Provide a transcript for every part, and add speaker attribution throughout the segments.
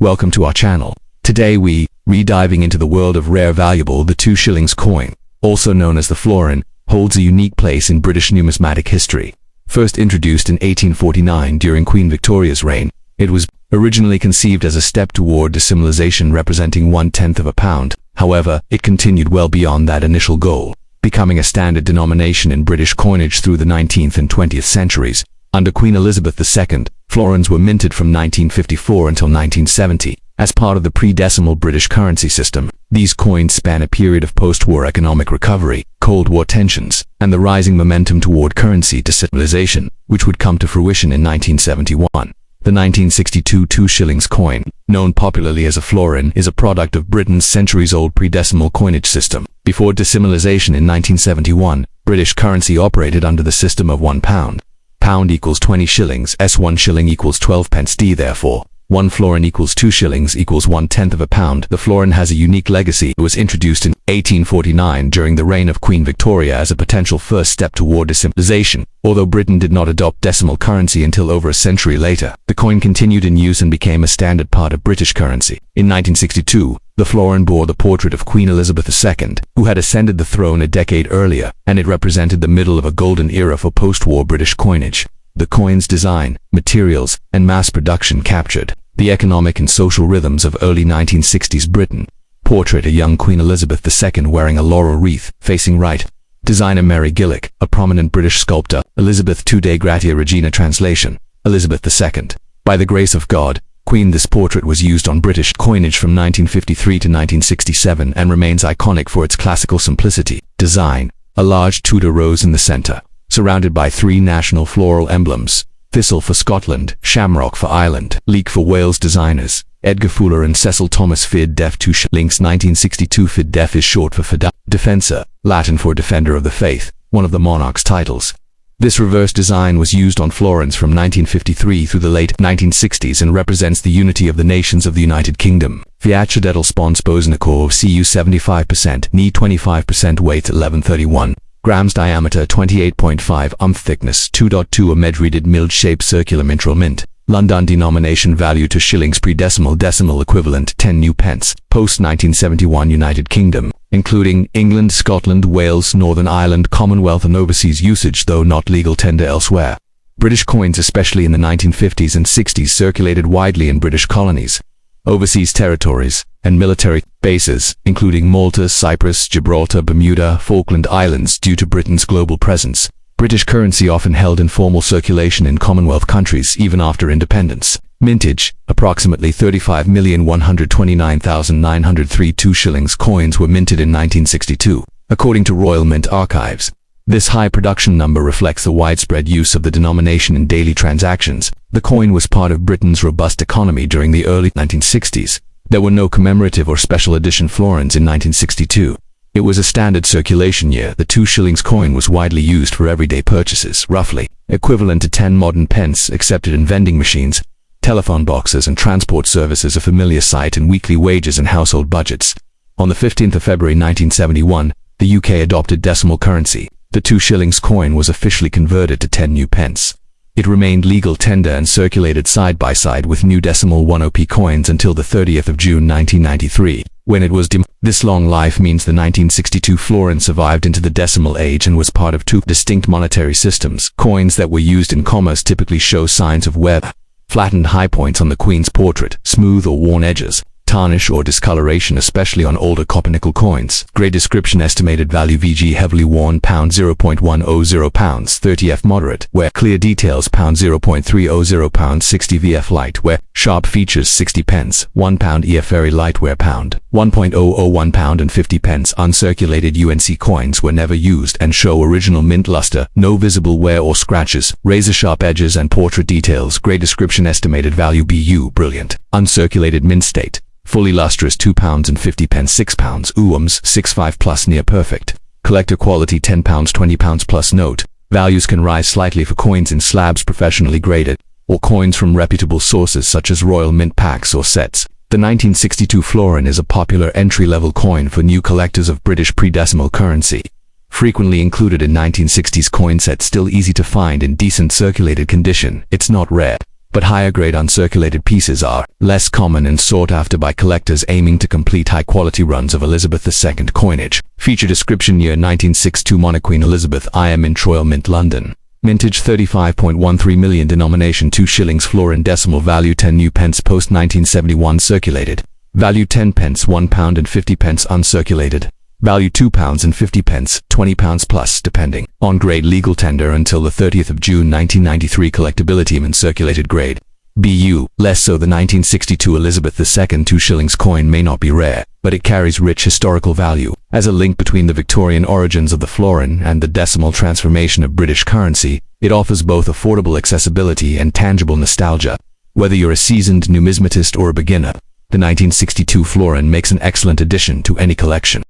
Speaker 1: Welcome to our channel. Today we re-diving into the world of rare valuable. The 2 shillings coin, also known as the florin, holds a unique place in British numismatic history. First introduced in 1849 during Queen Victoria's reign, it was originally conceived as a step toward decimalisation, representing 1/10 of a pound. However, it continued well beyond that initial goal, becoming a standard denomination in British coinage through the 19th and 20th centuries. Under Queen Elizabeth II, florins were minted from 1954 until 1970. As part of the pre-decimal British currency system, these coins span a period of post-war economic recovery, Cold War tensions, and the rising momentum toward currency decimalisation, which would come to fruition in 1971. The 1962 2 shillings coin, known popularly as a florin, is a product of Britain's centuries-old pre-decimal coinage system. Before decimalisation in 1971, British currency operated under the system of £1. Pound equals 20 shillings, S1 shilling equals 12 pence D. Therefore, 1 florin equals 2 shillings equals 1/10 of a pound. The florin has a unique legacy. It was introduced in 1849 during the reign of Queen Victoria as a potential first step toward decimalisation. Although Britain did not adopt decimal currency until over a century later, the coin continued in use and became a standard part of British currency. In 1962, the florin bore the portrait of Queen Elizabeth II, who had ascended the throne a decade earlier, and it represented the middle of a golden era for post-war British coinage. The coin's design, materials, and mass production captured the economic and social rhythms of early 1960s Britain. Portrait: a young Queen Elizabeth II wearing a laurel wreath, facing right. Designer Mary Gillick, a prominent British sculptor. Elizabeth II Dei Gratia Regina. Translation: Elizabeth II. By the grace of God, Queen. This portrait was used on British coinage from 1953 to 1967 and remains iconic for its classical simplicity. Design: a large Tudor rose in the center, surrounded by 3 national floral emblems: thistle for Scotland, shamrock for Ireland, leek for Wales. Designers: Edgar Fuller and Cecil Thomas. Fid Def 2 shillings 1962. Fid Def is short for Fidel. Defensor, Latin for defender of the faith, one of the monarch's titles. This reverse design was used on florins from 1953 through the late 1960s and represents the unity of the nations of the United Kingdom. VIChrome-plated Sponsposnicor of Cu 75%, Ni 25%, weight 1131 grams, diameter 28.5 thickness 2.2 a medreaded milled shape, circular mitral mint. London denomination value to shillings pre-decimal, decimal equivalent 10 new pence. Post 1971 United Kingdom, including England, Scotland, Wales, Northern Ireland, Commonwealth and overseas usage, though not legal tender elsewhere. British coins, especially in the 1950s and 60s, circulated widely in British colonies, overseas territories, and military bases, including Malta, Cyprus, Gibraltar, Bermuda, Falkland Islands. Due to Britain's global presence, British currency often held informal circulation in Commonwealth countries even after independence. Mintage: approximately 35,129,903 2 shillings coins were minted in 1962, according to Royal Mint Archives. This high production number reflects the widespread use of the denomination in daily transactions. The coin was part of Britain's robust economy during the early 1960s. There were no commemorative or special edition florins in 1962. It was a standard circulation year. The 2 shillings coin was widely used for everyday purchases, roughly equivalent to 10 modern pence, accepted in vending machines, telephone boxes and transport services, a familiar sight in weekly wages and household budgets. On the 15th of February 1971, the UK adopted decimal currency. The 2 shillings coin was officially converted to 10 new pence. It remained legal tender and circulated side by side with new decimal 1p coins until the 30th of June 1993, when it was This long life means the 1962 florin survived into the decimal age and was part of 2 distinct monetary systems. Coins that were used in commerce typically show signs of wear: flattened high points on the Queen's portrait, smooth or worn edges, tarnish or discoloration, especially on older copper nickel coins. Grey description: estimated value VG heavily worn pound 0.100 pounds 30F moderate wear. Clear details pound 0.300 pound 60 VF light wear. Sharp features 60 pence 1 pound EF very light wear pound 1.001 pound and 50 pence. Uncirculated UNC coins were never used and show original mint luster, no visible wear or scratches, razor sharp edges and portrait details. Grey description: estimated value BU brilliant. Uncirculated mint state: fully lustrous 2 pounds and 50 pence 6 pounds UMS 65 plus near perfect. Collector quality 10 pounds 20 pounds plus. Note: values can rise slightly for coins in slabs professionally graded, or coins from reputable sources such as Royal Mint packs or sets. The 1962 florin is a popular entry-level coin for new collectors of British pre-decimal currency. Frequently included in 1960s coin sets, still easy to find in decent circulated condition, it's not rare. but higher-grade uncirculated pieces are less common and sought after by collectors aiming to complete high-quality runs of Elizabeth II coinage. Feature description: year 1962, Queen Elizabeth I Mint Royal Mint, London. Mintage 35.13 million, denomination 2 shillings, florin, decimal value 10 new pence, post 1971, circulated. Value 10 pence, £1 and 50 pence, uncirculated. Value £2 and 50 pence, £20 plus, depending on grade. Legal tender until the 30th of June 1993. Collectability: in circulated grade BU. Less so. The 1962 Elizabeth II 2 shillings coin may not be rare, but it carries rich historical value. As a link between the Victorian origins of the florin and the decimal transformation of British currency, it offers both affordable accessibility and tangible nostalgia. Whether you're a seasoned numismatist or a beginner, the 1962 florin makes an excellent addition to any collection.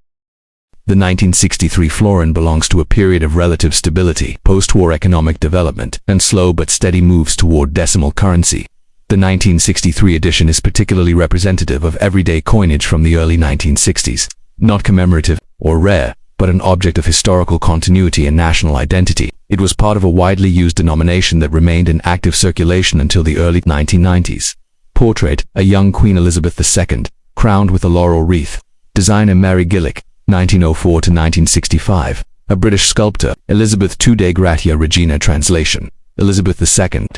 Speaker 1: The 1963 florin belongs to a period of relative stability, post-war economic development, and slow but steady moves toward decimal currency. The 1963 edition is particularly representative of everyday coinage from the early 1960s, not commemorative or rare, but an object of historical continuity and national identity. It was part of a widely used denomination that remained in active circulation until the early 1990s. Portrait: a young Queen Elizabeth II, crowned with a laurel wreath. Designer Mary Gillick, 1904 to 1965. A British sculptor. Elizabeth II de Gratia Regina. Translation: Elizabeth II.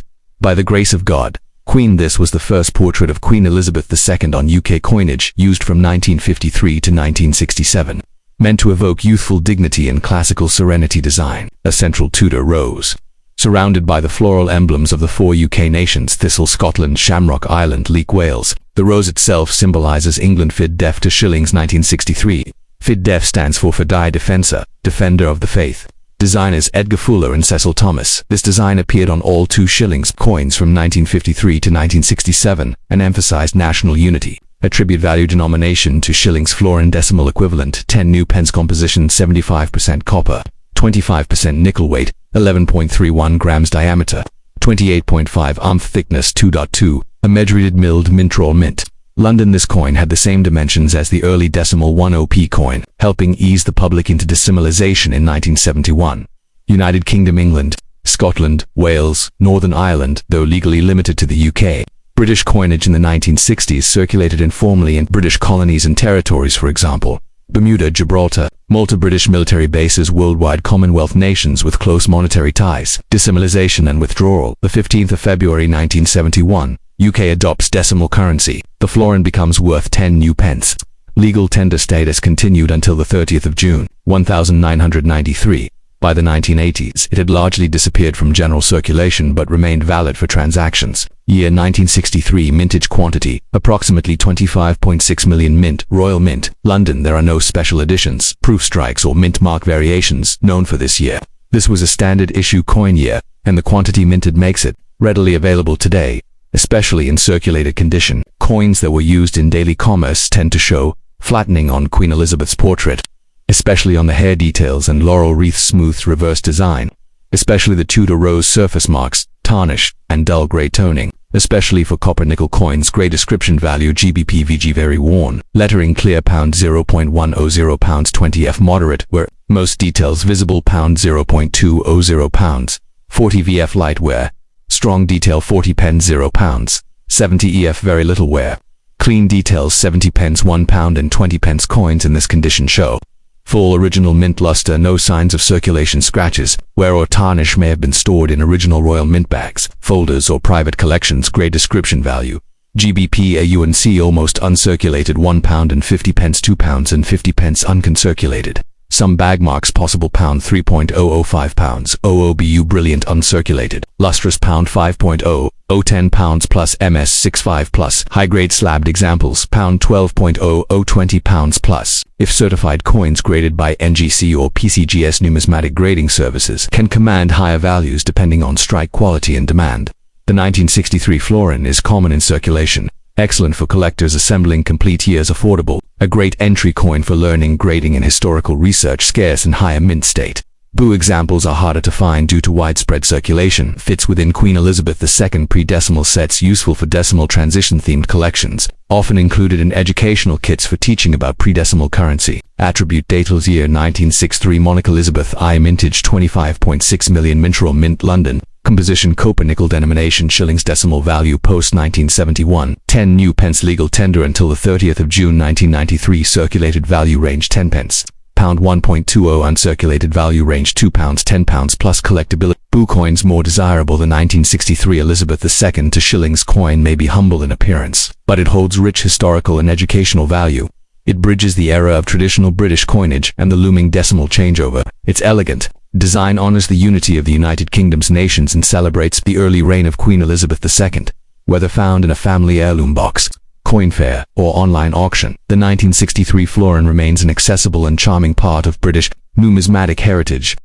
Speaker 1: By the grace of God, Queen. This was the first portrait of Queen Elizabeth II on UK coinage, used from 1953 to 1967. Meant to evoke youthful dignity and classical serenity. Design: a central Tudor rose, surrounded by the floral emblems of the 4 UK nations: Thistle, Scotland; Shamrock, Ireland; Leek, Wales. The rose itself symbolizes England. Fid def to shillings 1963. Fid def stands for Fidei Defensor, Defender of the Faith. Designers Edgar Fuller and Cecil Thomas. This design appeared on all 2 shillings coins from 1953 to 1967 and emphasized national unity. Attribute value: denomination 2 shillings, florin, decimal equivalent 10 new pence, composition 75% copper, 25% nickel, weight 11.31 grams, diameter 28.5 thickness 2.2, a medriated milled mint roll mint. London. This coin had the same dimensions as the early decimal 10p coin, helping ease the public into decimalization in 1971. United Kingdom, England, Scotland, Wales, Northern Ireland, though legally limited to the UK. British coinage in the 1960s circulated informally in British colonies and territories, for example, Bermuda, Gibraltar, Malta. British military bases. Worldwide Commonwealth nations with close monetary ties. Decimalization and withdrawal. The 15th of February 1971. UK adopts decimal currency. The florin becomes worth 10 new pence. Legal tender status continued until the 30th of June, 1993. By the 1980s, it had largely disappeared from general circulation but remained valid for transactions. Year 1963. Mintage quantity: approximately 25.6 million. Mint, Royal Mint, London. There are no special editions, proof strikes or mint mark variations known for this year. This was a standard issue coin year, and the quantity minted makes it readily available today, especially in circulated condition. Coins that were used in daily commerce tend to show flattening on Queen Elizabeth's portrait, especially on the hair details and laurel wreath's smooth reverse design, especially the Tudor rose surface marks, tarnish, and dull gray toning, especially for copper nickel coins. Gray description value: GBP VG, very worn. Lettering clear, £0.100, £20F moderate, where most details visible, £0.200, 40 VF light wear. Strong detail 40 pence, £0, 70 EF very little wear. Clean details 70 pence, £1 and 20 pence coins in this condition show full original mint luster, no signs of circulation scratches, wear or tarnish may have been stored in original royal mint bags, folders or private collections. Grade description value: GBP AUNC almost uncirculated, £1 and 50 pence, £2 and 50 pence uncirculated. Some bag marks possible, £3.005, OOBU brilliant uncirculated, lustrous, £5.0, £10 plus, MS65 plus. High-grade slabbed examples, £12.0, £20 plus. If certified coins graded by NGC or PCGS numismatic grading services can command higher values depending on strike quality and demand. The 1963 florin is common in circulation, excellent for collectors assembling complete years, affordable, a great entry coin for learning, grading and historical research, scarce in higher mint state. BU examples are harder to find due to widespread circulation, fits within Queen Elizabeth II pre-decimal sets, useful for decimal transition-themed collections, often included in educational kits for teaching about pre-decimal currency. Attribute datals: year 1963, Monica Elizabeth I mintage 25.6 million, Mint Royal Mint, London. Composition copper nickel denomination shillings decimal value post 1971, 10 new pence legal tender until the 30th of June 1993 circulated value range 10 pence. Pound 1.20 uncirculated value range £2 £10 plus collectability. Boo coins more desirable than 1963 Elizabeth II to shillings coin may be humble in appearance, but it holds rich historical and educational value. It bridges the era of traditional British coinage and the looming decimal changeover. Its elegant design honors the unity of the United Kingdom's nations and celebrates the early reign of Queen Elizabeth II. Whether found in a family heirloom box, coin fair, or online auction, the 1963 florin remains an accessible and charming part of British numismatic heritage.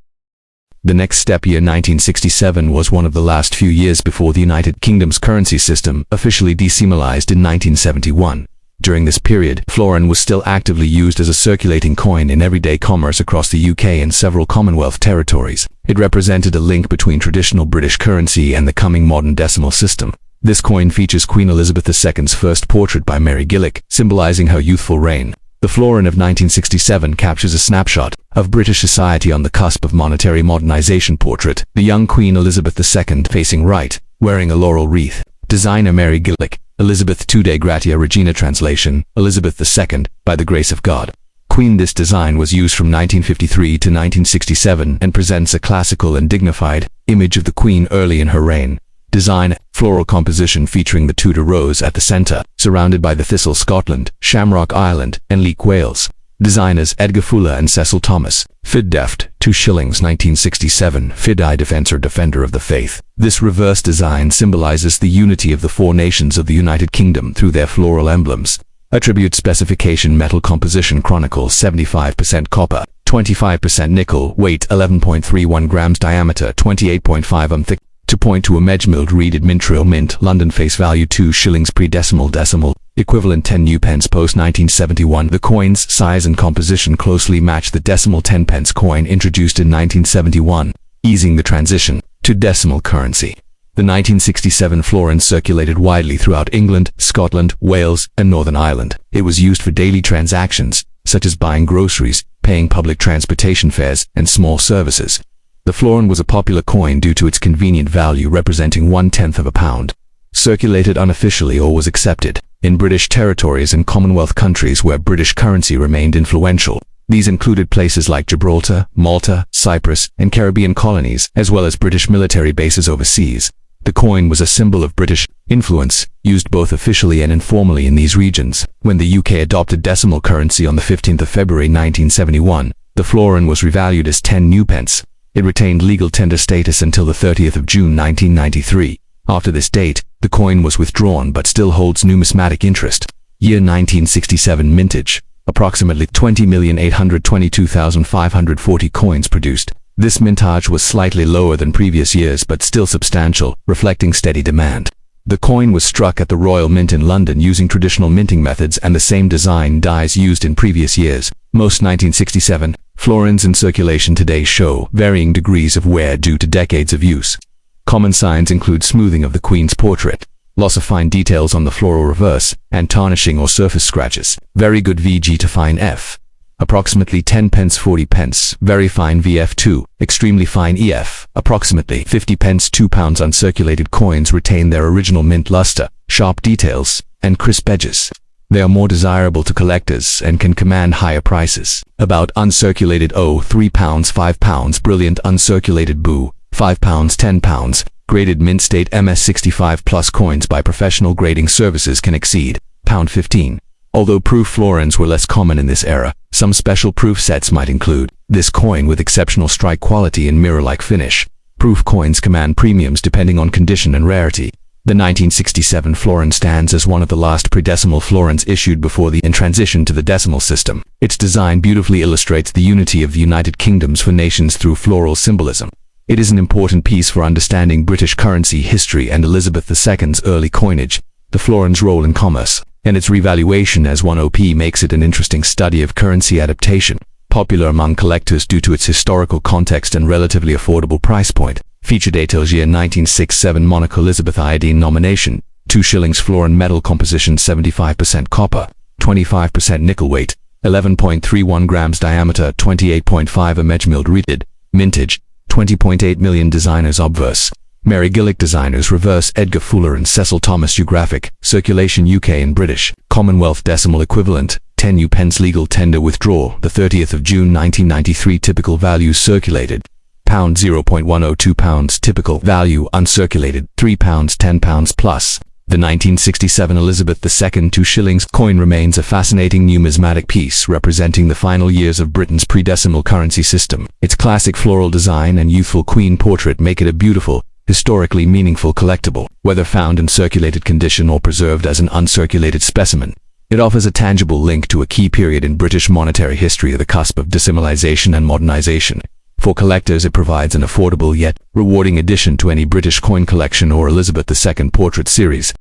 Speaker 1: The next step, year 1967, was one of the last few years before the United Kingdom's currency system officially decimalized in 1971. During this period, florin was still actively used as a circulating coin in everyday commerce across the UK and several Commonwealth territories. It represented a link between traditional British currency and the coming modern decimal system. This coin features Queen Elizabeth II's first portrait by Mary Gillick, symbolizing her youthful reign. The florin of 1967 captures a snapshot of British society on the cusp of monetary modernization. Portrait: the young Queen Elizabeth II facing right, wearing a laurel wreath. Designer Mary Gillick. Elizabeth II de Gratia Regina. Translation: Elizabeth II, by the grace of God. Queen. This design was used from 1953 to 1967 and presents a classical and dignified image of the Queen early in her reign. Design: floral composition featuring the Tudor rose at the center, surrounded by the thistle Scotland, shamrock Ireland, and leek Wales. Designers Edgar Fuller and Cecil Thomas. Fid deft, 2 shillings 1967. Fidei Defensor, Defender of the Faith. This reverse design symbolizes the unity of the four nations of the United Kingdom through their floral emblems. Attribute specification: metal composition chronicles 75% copper, 25% nickel, weight 11.31 grams, diameter 28.5 thick. To point to a medge-milled reeded mintrill mint, London, face value 2 shillings pre-decimal, decimal, equivalent 10 new pence post 1971. The coin's size and composition closely match the decimal 10 pence coin introduced in 1971, easing the transition to decimal currency. The 1967 florin circulated widely throughout England, Scotland, Wales, and Northern Ireland. It was used for daily transactions, such as buying groceries, paying public transportation fares, and small services. The florin was a popular coin due to its convenient value, representing 1/10 of a pound. Circulated unofficially or was accepted in British territories and Commonwealth countries where British currency remained influential. These included places like Gibraltar, Malta, Cyprus, and Caribbean colonies, as well as British military bases overseas. The coin was a symbol of British influence, used both officially and informally in these regions. When the UK adopted decimal currency on the 15th of February 1971, the florin was revalued as 10 new pence. It retained legal tender status until the 30th of June 1993. After this date, the coin was withdrawn but still holds numismatic interest. Year 1967 mintage. Approximately 20,822,540 coins produced. This mintage was slightly lower than previous years but still substantial, reflecting steady demand. The coin was struck at the Royal Mint in London using traditional minting methods and the same design dies used in previous years. Most 1967 florins in circulation today show varying degrees of wear due to decades of use. Common signs include smoothing of the Queen's portrait, loss of fine details on the floral reverse, and tarnishing or surface scratches. Very good VG to fine F. Approximately 10 pence 40 pence, very fine VF2, extremely fine EF. Approximately 50 pence 2 pounds. Uncirculated coins retain their original mint luster, sharp details, and crisp edges. They are more desirable to collectors and can command higher prices. About uncirculated O, 3 pounds 5 pounds. Brilliant uncirculated Boo, 5 pounds 10 pounds. Graded mint state MS65 plus coins by professional grading services can exceed £15. Although proof florins were less common in this era, some special proof sets might include this coin with exceptional strike quality and mirror-like finish. Proof coins command premiums depending on condition and rarity. The 1967 florin stands as one of the last pre-decimal florins issued before the transition to the decimal system. Its design beautifully illustrates the unity of the United Kingdom's four nations through floral symbolism. It is an important piece for understanding British currency history and Elizabeth II's early coinage, the florin's role in commerce, and its revaluation as 1op makes it an interesting study of currency adaptation, popular among collectors due to its historical context and relatively affordable price point. Feature details: year 1967 Monaco Elizabeth iodine nomination, 2 shillings florin, metal composition 75% copper, 25% nickel, weight 11.31 grams, diameter 28.5 medge milled reeded, mintage 20.8 million. Designers obverse. Mary Gillick designers reverse Edgar Fuller and Cecil Thomas geographic, circulation UK and British, Commonwealth decimal equivalent, 10 pence legal tender withdrawal, the 30th of June 1993 typical values circulated, pound 0.102 pounds typical value uncirculated, £3, £10 plus. The 1967 Elizabeth II 2 shillings coin remains a fascinating numismatic piece representing the final years of Britain's pre-decimal currency system. Its classic floral design and youthful queen portrait make it a beautiful, historically meaningful collectible, whether found in circulated condition or preserved as an uncirculated specimen. It offers a tangible link to a key period in British monetary history at the cusp of decimalization and modernization. For collectors, it provides an affordable yet rewarding addition to any British coin collection or Elizabeth II portrait series.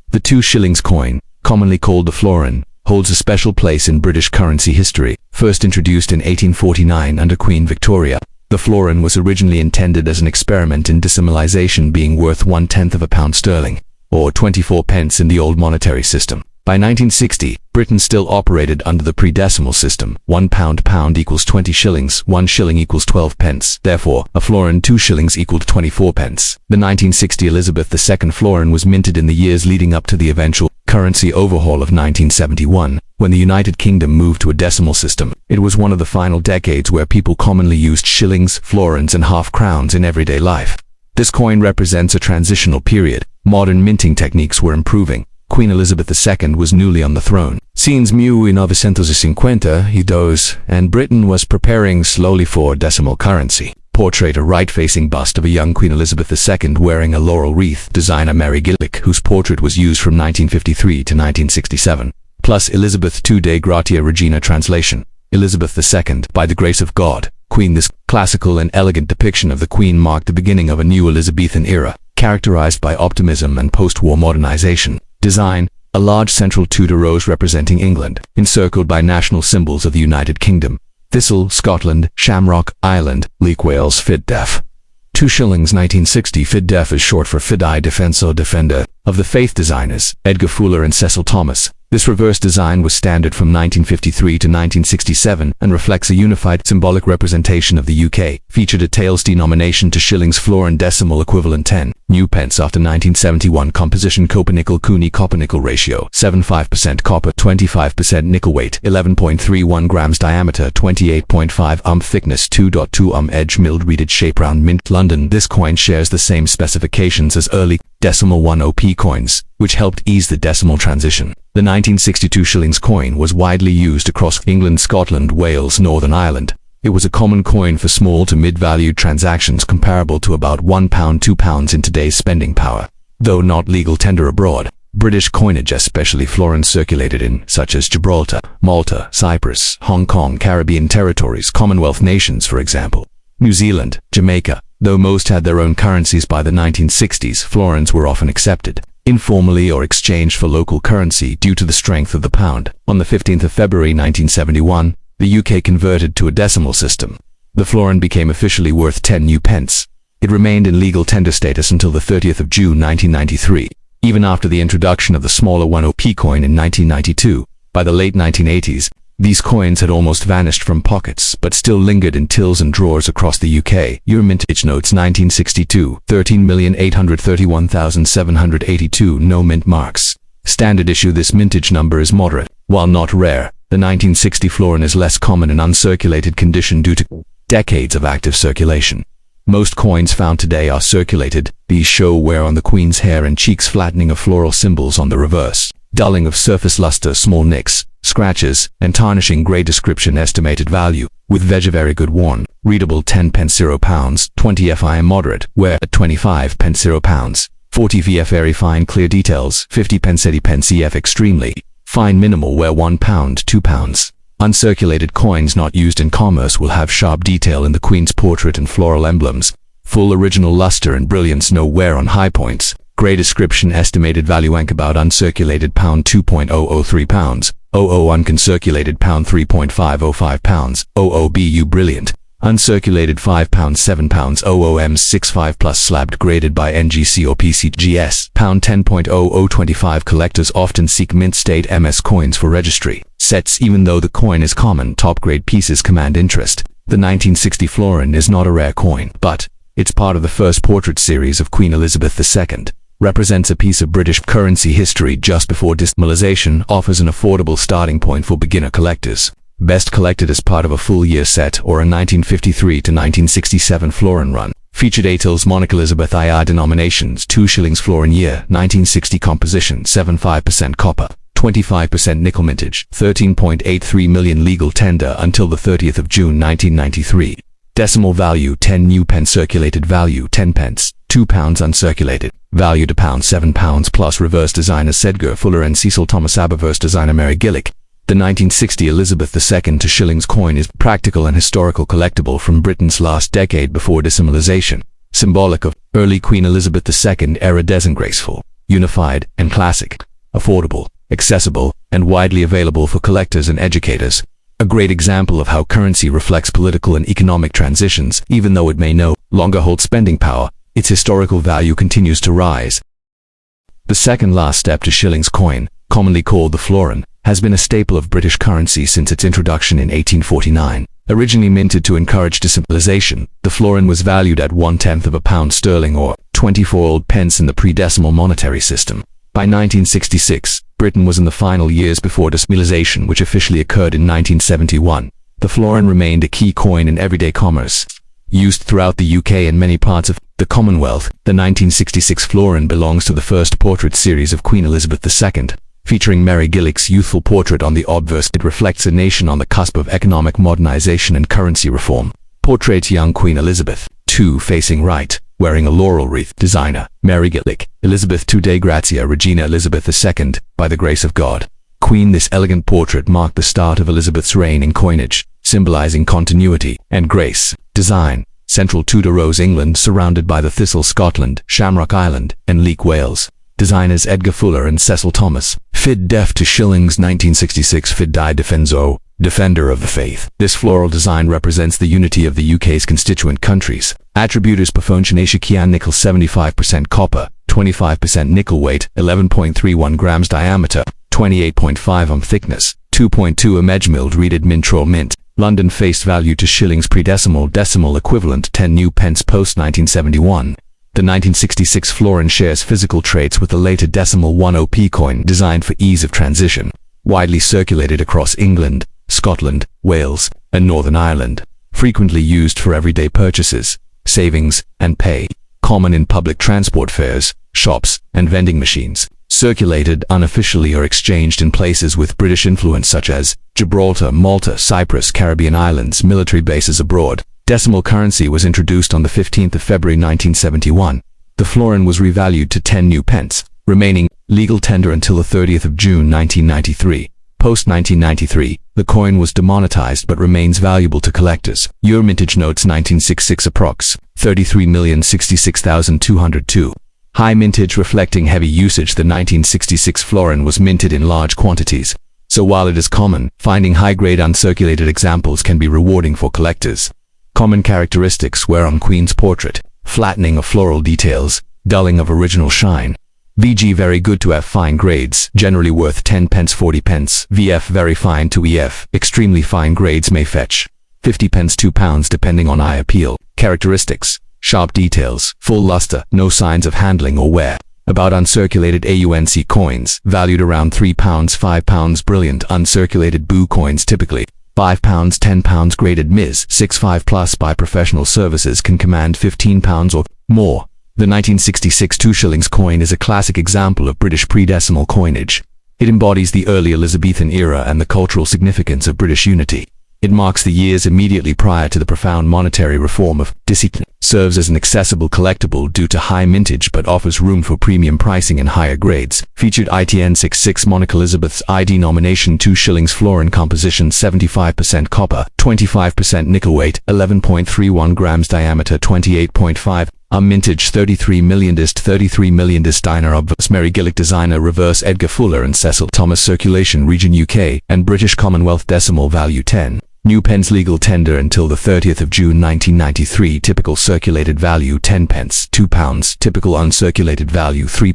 Speaker 1: The 2 shillings coin, commonly called the florin, holds a special place in British currency history. First introduced in 1849 under Queen Victoria, the florin was originally intended as an experiment in decimalization, being worth 1/10 of a pound sterling, or 24 pence in the old monetary system. By 1960, Britain still operated under the pre-decimal system. 1 pound equals 20 shillings, 1 shilling equals 12 pence. Therefore, a florin 2 shillings equaled 24 pence. The 1960 Elizabeth II florin was minted in the years leading up to the eventual currency overhaul of 1971, when the United Kingdom moved to a decimal system. It was one of the final decades where people commonly used shillings, florins, and half-crowns in everyday life. This coin represents a transitional period. Modern minting techniques were improving. Queen Elizabeth II was newly on the throne. Since 1952, and Britain was preparing slowly for decimal currency. Portrait: a right-facing bust of a young Queen Elizabeth II wearing a laurel wreath. Designer Mary Gillick, whose portrait was used from 1953 to 1967. Plus Elizabeth II de Gratia Regina translation. Elizabeth II, by the grace of God, Queen. This classical and elegant depiction of the Queen marked the beginning of a new Elizabethan era, characterized by optimism and post-war modernization. Design: a large central Tudor rose representing England, encircled by national symbols of the United Kingdom: thistle, Scotland; shamrock, Ireland; leek Wales. Fid def. 2 shillings 1960. Fid def is short for Fidei Defensor Defender of the Faith designers Edgar Fuller and Cecil Thomas. This reverse design was standard from 1953 to 1967 and reflects a unified symbolic representation of the UK. Featured a tails denomination to shillings florin decimal equivalent 10 new pence after 1971. Composition: copper nickel Cooney copper nickel ratio 75% copper, 25% nickel. Weight 11.31 grams, diameter 28.5 thickness 2.2 edge, milled reeded shape, round, mint. London. This coin shares the same specifications as early decimal 10p coins, which helped ease the decimal transition. The 1962 shillings coin was widely used across England, Scotland, Wales, Northern Ireland. It was a common coin for small to mid-valued transactions, comparable to about £1, £2 in today's spending power. Though not legal tender abroad, British coinage, especially florins, circulated in such as Gibraltar, Malta, Cyprus, Hong Kong, Caribbean territories, Commonwealth nations for example, New Zealand, Jamaica. Though most had their own currencies by the 1960s, florins were often accepted informally or exchanged for local currency due to the strength of the pound. On the 15th of February 1971, the UK converted to a decimal system. The florin became officially worth 10 new pence. It remained in legal tender status until the 30th of June 1993, even after the introduction of the smaller 10p coin in 1992. By the late 1980s, these coins had almost vanished from pockets, but still lingered in tills and drawers across the UK. Year mintage notes: 1962, 13,831,782. No mint marks. Standard issue. This mintage number is moderate. While not rare, the 1960 florin is less common in uncirculated condition due to decades of active circulation. Most coins found today are circulated. These show wear on the Queen's hair and cheeks, flattening of floral symbols on the reverse, dulling of surface luster, small nicks, scratches, and tarnishing. Grey description: estimated value, with veg very good worn. Readable: 10 pence 0 pounds, 20 fi moderate, wear at 25 pence 0 pounds, 40 vf very fine clear details, 50 pence 80 pence ef extremely fine minimal, wear 1 pound 2 pounds. Uncirculated coins not used in commerce will have sharp detail in the Queen's portrait and floral emblems. Full original luster and brilliance, no wear on high points. Grey description: estimated value ank about uncirculated pound 2.003 pounds, 00 uncirculated pound 3.505 pounds, 00 bu brilliant, uncirculated 5 pounds 7 pounds, 00 ms 65 plus slabbed, graded by NGC or PCGS, pound 10.0025. Collectors often seek mint state MS coins for registry sets. Even though the coin is common, top grade pieces command interest. The 1960 florin is not a rare coin, but It's part of the first portrait series of Queen Elizabeth II. Represents a piece of British currency history just before decimalization, offers an affordable starting point for beginner collectors. Best collected as part of a full year set or a 1953 to 1967 florin run. Featured Atils Monaco Elizabeth II denominations, 2 shillings florin year, 1960 composition, 75% copper, 25% nickel mintage, 13.83 million legal tender until the 30th of June 1993. Decimal value 10 new pence, circulated value 10 pence, £2 uncirculated, valued £7 plus reverse designers Edgar Fuller and Cecil Thomas Aberverse designer Mary Gillick. The 1960 Elizabeth II to shillings coin is practical and historical collectible from Britain's last decade before decimalization, symbolic of early Queen Elizabeth II era, graceful, unified, and classic, affordable, accessible, and widely available for collectors and educators. A great example of how currency reflects political and economic transitions. Even though it may no longer hold spending power, its historical value continues to rise. The second last step to shillings coin, commonly called the florin, has been a staple of British currency since its introduction in 1849. Originally minted to encourage decimalization, the florin was valued at 1/10 of a pound sterling or 24 old pence in the pre-decimal monetary system. By 1966, Britain was in the final years before decimalization, which officially occurred in 1971. The florin remained a key coin in everyday commerce. Used throughout the UK and many parts of the Commonwealth, the 1966 florin belongs to the first portrait series of Queen Elizabeth II. Featuring Mary Gillick's youthful portrait on the obverse, it reflects a nation on the cusp of economic modernization and currency reform. Portraits young Queen Elizabeth II facing right, wearing a laurel wreath. Designer, Mary Gillick. Elizabeth II de Grazia Regina Elizabeth II, by the grace of God. Queen. This elegant portrait marked the start of Elizabeth's reign in coinage, symbolizing continuity and grace. Design, Central Tudor Rose England surrounded by the Thistle Scotland, Shamrock Island, and Leek Wales. Designers Edgar Fuller and Cecil Thomas. Fid def to shillings 1966 Fid di Defenso, Defender of the Faith. This floral design represents the unity of the UK's constituent countries. Attributors Perfunctionation Kian nickel 75% copper, 25% nickel weight, 11.31 grams diameter, 28.5 thickness, 2.2 milled reeded mint mint. London face value to shillings pre-decimal decimal equivalent 10 new pence post 1971. The 1966 florin shares physical traits with the later decimal 10p coin, designed for ease of transition. Widely circulated across England, Scotland, Wales, and Northern Ireland. Frequently used for everyday purchases, savings, and pay. Common in public transport fares, shops, and vending machines. Circulated unofficially or exchanged in places with British influence such as Gibraltar, Malta, Cyprus, Caribbean islands, military bases abroad. Decimal currency was introduced on the 15th of February 1971. The florin was revalued to 10 new pence, remaining legal tender until the 30th of June 1993. Post-1993, the coin was demonetized but remains valuable to collectors. Year mintage notes 1966 approx. 33,066,202. High mintage reflecting heavy usage. The 1966 florin was minted in large quantities. So while it is common, finding high-grade uncirculated examples can be rewarding for collectors. Common characteristics wear on Queen's portrait: flattening of floral details, dulling of original shine. VG very good to F fine grades, generally worth 10 pence 40 pence. VF very fine to EF, extremely fine grades may fetch 50 pence £2 depending on eye appeal. Characteristics: sharp details, full luster, no signs of handling or wear. About uncirculated AUNC coins, valued around £3 £5. Brilliant uncirculated BOO coins typically £5 £10 graded Ms. 6.5 plus by professional services can command £15 or more. The 1966 2 shillings coin is a classic example of British pre-decimal coinage. It embodies the early Elizabethan era and the cultural significance of British unity. It marks the years immediately prior to the profound monetary reform of decimalization. Serves as an accessible collectible due to high mintage but offers room for premium pricing in higher grades. Featured ITN66 Monaco Elizabeth's I denomination 2 shillings florin composition 75% copper, 25% nickel weight, 11.31 grams diameter, 28.5 mintage 33 million designer obverse Mary Gillick designer reverse Edgar Fuller and Cecil Thomas circulation region UK and British Commonwealth decimal value 10. New pence legal tender until the 30th of June 1993. Typical circulated value 10 pence, £2. Typical uncirculated value £3,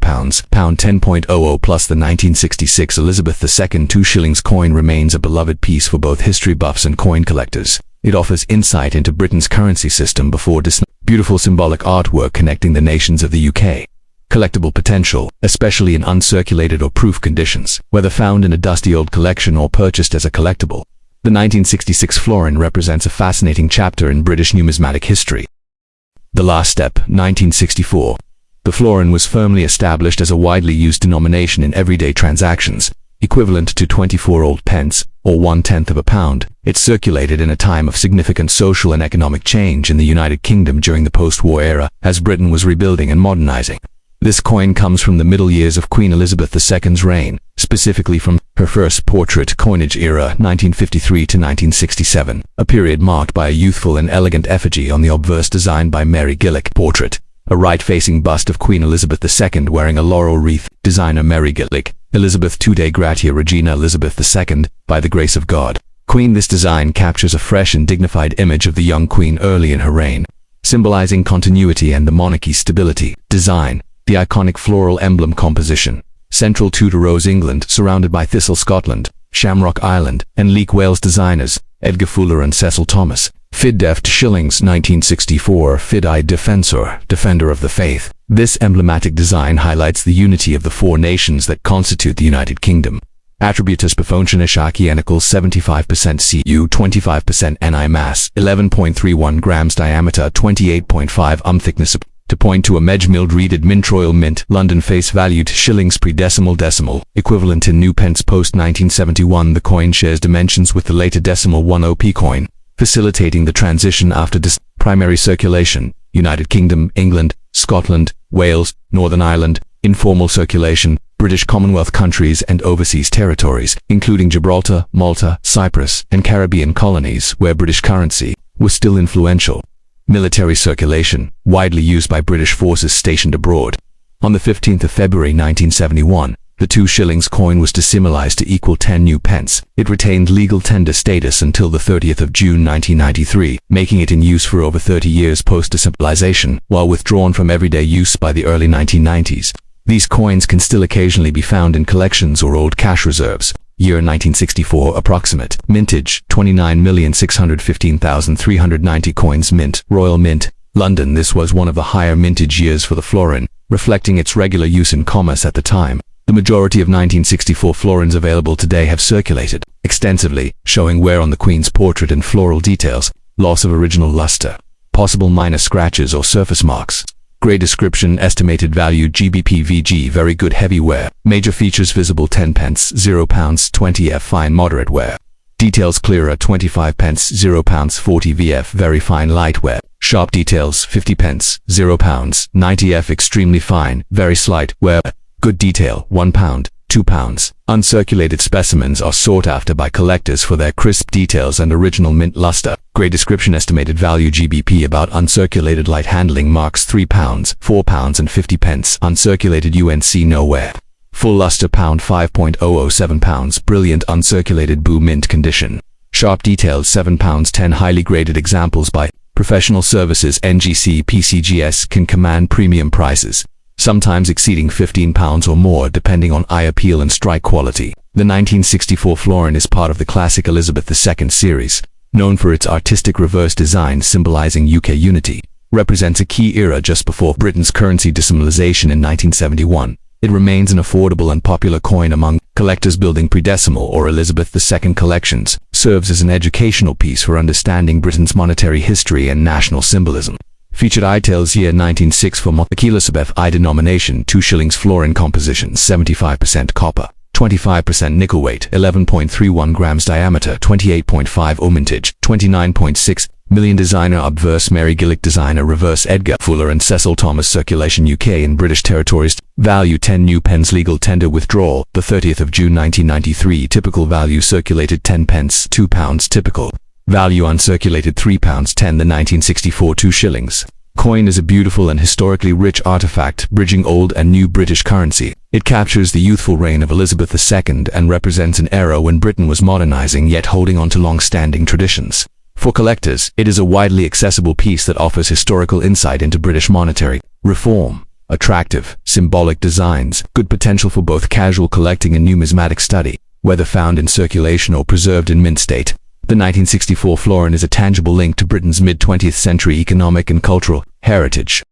Speaker 1: pound 10.00 plus. The 1966 Elizabeth II 2 shillings coin remains a beloved piece for both history buffs and coin collectors. It offers insight into Britain's currency system before beautiful symbolic artwork connecting the nations of the UK. Collectible potential, especially in uncirculated or proof conditions, whether found in a dusty old collection or purchased as a collectible. The 1966 florin represents a fascinating chapter in British numismatic history. The last step, 1964. The florin was firmly established as a widely used denomination in everyday transactions, equivalent to 24 old pence, or 1/10 of a pound. It circulated in a time of significant social and economic change in the United Kingdom during the post-war era, as Britain was rebuilding and modernizing. This coin comes from the middle years of Queen Elizabeth II's reign, specifically from her first portrait coinage era, 1953 to 1967, a period marked by a youthful and elegant effigy on the obverse designed by Mary Gillick. Portrait, a right-facing bust of Queen Elizabeth II wearing a laurel wreath. Designer Mary Gillick. Elizabeth II Gratia Regina Elizabeth II, by the grace of God. Queen. This design captures a fresh and dignified image of the young queen early in her reign, symbolizing continuity and the monarchy's stability. Design. The iconic floral emblem composition. Central Tudor Rose England, surrounded by Thistle Scotland, Shamrock Ireland, and Leek Wales. Designers, Edgar Fuller and Cecil Thomas. Fid Def Shillings 1964 Fid-I Defensor, Defender of the Faith. This emblematic design highlights the unity of the four nations that constitute the United Kingdom. Attributus Befontionish IINickel 75% Cu 25% Ni mass, 11.31 grams diameter, 28.5 thickness. To point to a Medj milled reeded mint royal mint, London face valued shillings pre-decimal decimal, equivalent in new pence post 1971. The coin shares dimensions with the later decimal 10p coin, facilitating the transition after primary circulation, United Kingdom, England, Scotland, Wales, Northern Ireland, informal circulation, British Commonwealth countries and overseas territories, including Gibraltar, Malta, Cyprus, and Caribbean colonies, where British currency was still influential. Military circulation, widely used by British forces stationed abroad. On the 15th of February 1971, the 2 shillings coin was decimalized to equal 10 new pence. It retained legal tender status until the 30th of June 1993, making it in use for over 30 years post-decimalization, while withdrawn from everyday use by the early 1990s. These coins can still occasionally be found in collections or old cash reserves. Year 1964 approximate. Mintage, 29,615,390 coins. Mint, Royal Mint, London. This was one of the higher mintage years for the florin, reflecting its regular use in commerce at the time. The majority of 1964 florins available today have circulated extensively, showing wear on the Queen's portrait and floral details, loss of original luster, possible minor scratches or surface marks. Grey description, estimated value GBP VG, very good heavy wear. Major features visible 10 pence, 0 pounds, 20 F fine moderate wear. Details clearer 25 pence, 0 pounds, 40 VF very fine light wear. Sharp details 50 pence, 0 pounds, 90 F extremely fine, very slight wear. Good detail 1 pound, 2 pounds. Uncirculated specimens are sought after by collectors for their crisp details and original mint luster. Grey description, estimated value GBP about uncirculated light handling marks 3 pounds, 4 pounds and 50 pence. Uncirculated UNC nowhere. Full luster pound 5.007 pounds. Brilliant uncirculated boo mint condition. Sharp details 7 pounds 10. Highly graded examples by professional services NGC PCGS can command premium prices, sometimes exceeding £15 or more depending on eye appeal and strike quality. The 1964 florin is part of the classic Elizabeth II series, known for its artistic reverse design symbolizing UK unity. Represents a key era just before Britain's currency decimalization in 1971. It remains an affordable and popular coin among collectors building pre-decimal or Elizabeth II collections, serves as an educational piece for understanding Britain's monetary history and national symbolism. Featured IITales year 1906 for Elizabeth I denomination, 2 shillings florin composition, 75% copper, 25% nickel weight, 11.31 grams diameter, 28.5 mintage, 29.6 million. Designer obverse Mary Gillick, designer reverse Edgar Fuller and Cecil Thomas. Circulation UK and British territories. Value 10 new pence. Legal tender withdrawal the 30th of June 1993. Typical value circulated 10 pence, 2 pounds. Typical value uncirculated 3 pounds 10. The 1964 2 shillings coin is a beautiful and historically rich artifact bridging old and new British currency. It captures the youthful reign of Elizabeth II and represents an era when Britain was modernizing yet holding on to long-standing traditions. For collectors, it is a widely accessible piece that offers historical insight into British monetary reform. Attractive, symbolic designs, good potential for both casual collecting and numismatic study, whether found in circulation or preserved in mint state. The 1964 florin is a tangible link to Britain's mid-20th century economic and cultural heritage.